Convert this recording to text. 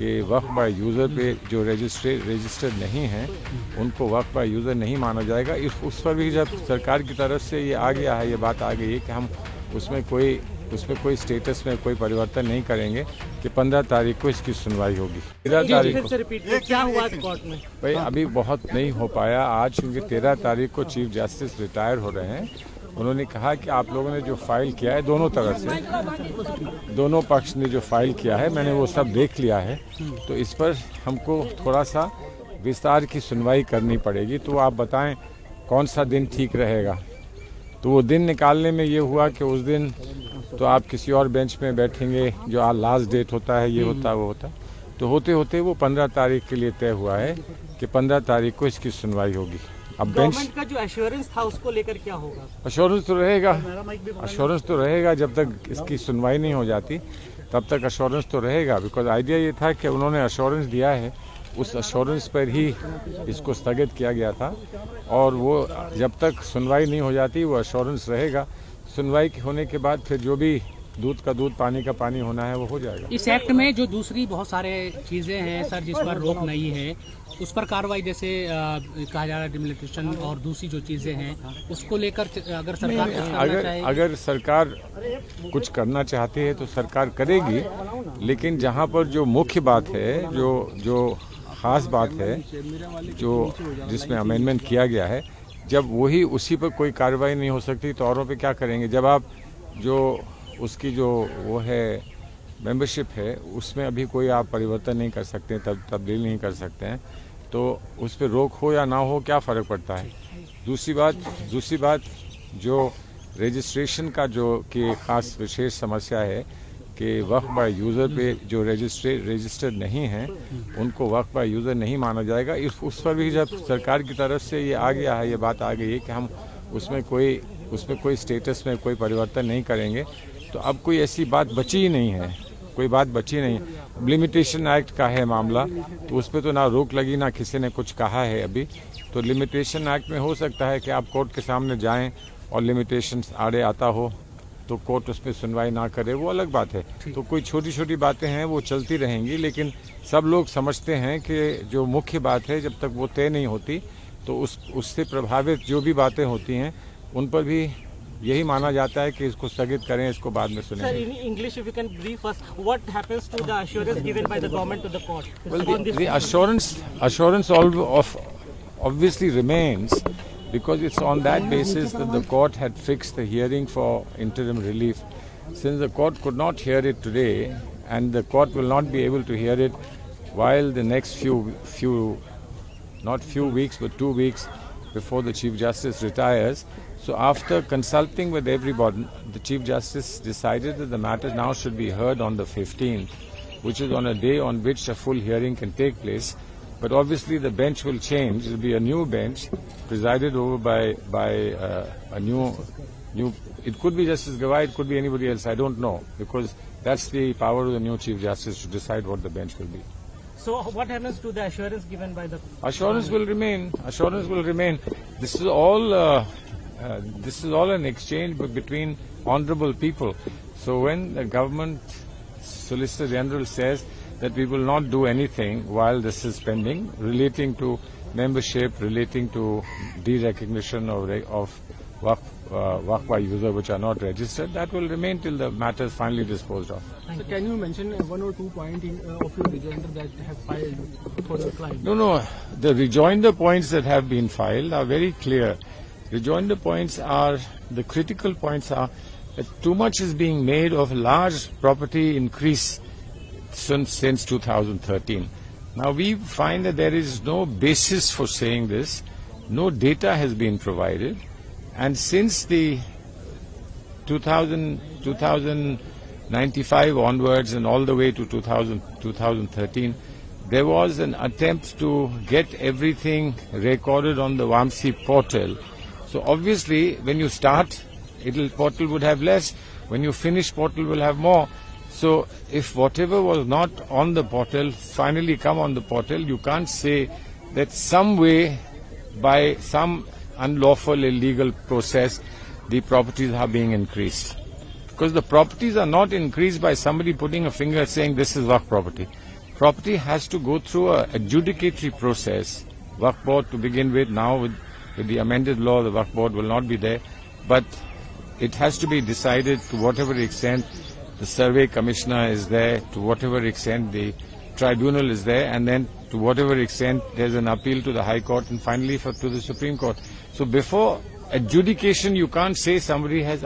कि वक्फ by user पे जो रजिस्टर्ड नहीं हैं उनको वक्फ बाय यूज़र नहीं माना जाएगा। उस पर भी जब सरकार की तरफ से ये आ गया है, ये बात आ गई है कि हम उसमें कोई स्टेटस में कोई परिवर्तन नहीं करेंगे कि 15 तारीख को इसकी सुनवाई होगी। 13 तारीख को क्या हुआ कोर्ट में? भाई अभी बहुत नहीं हो पाया आज, क्योंकि 13 तारीख को चीफ जस्टिस रिटायर हो रहे हैं। उन्होंने कहा कि आप लोगों ने जो फाइल किया है दोनों तरफ से, दोनों पक्ष ने जो फाइल किया है मैंने वो सब देख लिया है, तो इस पर हमको थोड़ा सा विस्तार की सुनवाई करनी पड़ेगी। तो आप बताएं कौन सा दिन ठीक रहेगा। तो वो दिन निकालने में ये हुआ कि उस दिन तो आप किसी और बेंच में बैठेंगे, जो आज लास्ट डेट होता है, ये होता है वो होता है, तो होते होते वो 15 तारीख के लिए तय हुआ है कि 15 तारीख को इसकी सुनवाई होगी। अब गवर्नमेंट का जो एश्योरेंस था उसको लेकर क्या होगा? एश्योरेंस तो रहेगा जब तक इसकी सुनवाई नहीं हो जाती तब तक एश्योरेंस तो रहेगा। बिकॉज आइडिया ये था कि उन्होंने एश्योरेंस दिया है, उस एश्योरेंस पर ही इसको स्थगित किया गया था, और वो जब तक सुनवाई नहीं हो जाती वो एश्योरेंस रहेगा। सुनवाई होने के बाद फिर जो भी दूध का दूध पानी का पानी होना है वो हो जाएगा। इस एक्ट में जो दूसरी बहुत सारे चीजें हैं सर जिस पर रोक नहीं है, उस पर कार्रवाई जैसे कहा जा रहा है डिमोलिटेशन और दूसरी जो चीजें हैं उसको लेकर अगर सरकार अगर सरकार कुछ करना चाहती है तो सरकार करेगी, लेकिन जहाँ पर जो मुख्य बात है, जो खास बात है, जो जिसमें अमेंडमेंट किया गया है, जब वही उसी पर कोई कार्रवाई नहीं हो सकती तो औरों पे क्या करेंगे। जब आप जो उसकी जो वो है मेंबरशिप है उसमें अभी कोई आप परिवर्तन नहीं कर सकते, तब्दील नहीं कर सकते हैं, तो उस पर रोक हो या ना हो क्या फ़र्क पड़ता है। दूसरी बात जो रजिस्ट्रेशन का जो कि ख़ास विशेष समस्या है कि वक्फ बाय यूज़र पे जो रजिस्टर्ड नहीं हैं उनको वक्फ बाय यूज़र नहीं माना जाएगा। उस पर भी जब सरकार की तरफ से ये आ गया है, ये बात आ गई है कि हम उसमें कोई स्टेटस में कोई परिवर्तन नहीं करेंगे, तो अब कोई ऐसी बात बची ही नहीं है, कोई बात बची नहीं है। लिमिटेशन एक्ट का है मामला, तो उस पर तो ना रोक लगी ना किसी ने कुछ कहा है अभी। तो लिमिटेशन एक्ट में हो सकता है कि आप कोर्ट के सामने जाएं और लिमिटेशन आड़े आता हो तो कोर्ट उस पर सुनवाई ना करे, वो अलग बात है। तो कोई छोटी छोटी बातें हैं वो चलती रहेंगी, लेकिन सब लोग समझते हैं कि जो मुख्य बात है जब तक वो तय नहीं होती तो उससे प्रभावित जो भी बातें होती हैं उन पर भी यही माना जाता है कि इसको स्थगित करें, इसको बाद में सुनेंगे। Sir, in English, if you can brief us, what happens to the assurance given by the government to the court? Well, the assurance obviously remains, because it's on that basis that the court had fixed the hearing for interim relief. Since the court could not hear it today, and the court will not be able to hear it while the next not few weeks, but 2 weeks before the Chief Justice retires. So after consulting with everybody, the Chief Justice decided that the matter now should be heard on the 15th, which is on a day on which a full hearing can take place. But obviously the bench will change. It will be a new bench presided over by a new. It could be Justice Gawai, it could be anybody else. I don't know, because that's the power of the new Chief Justice to decide what the bench will be. So what happens to the assurance given by the... Assurance will remain. Assurance will remain. This is all an exchange between honourable people. So when the government Solicitor General says that we will not do anything while this is pending, relating to membership, relating to de-recognition of Waqf by user which are not registered, that will remain till the matter is finally disposed of. So can you mention 1 or 2 points of your rejoinder that have filed for the client? No. The rejoinder points that have been filed are very clear. Rejoinder points are, the critical points are that too much is being made of large property increase since 2013. Now we find that there is no basis for saying this. No data has been provided. And since the 1995 onwards and all the way to 2013, there was an attempt to get everything recorded on the WAMSI portal. So obviously, when you start, portal would have less. When you finish, portal will have more. So if whatever was not on the portal finally come on the portal, you can't say that some way, by some unlawful, illegal process, the properties are being increased. Because the properties are not increased by somebody putting a finger saying this is Waqf property. property has to go through a adjudicatory process. Waqf board to begin with, now with the amended law, the Waqf board will not be there, but it has to be decided to whatever extent the survey commissioner is there, to whatever extent the tribunal is there, and then to whatever extent there's an appeal to the High Court and finally to the Supreme Court. So before adjudication, you can't say somebody has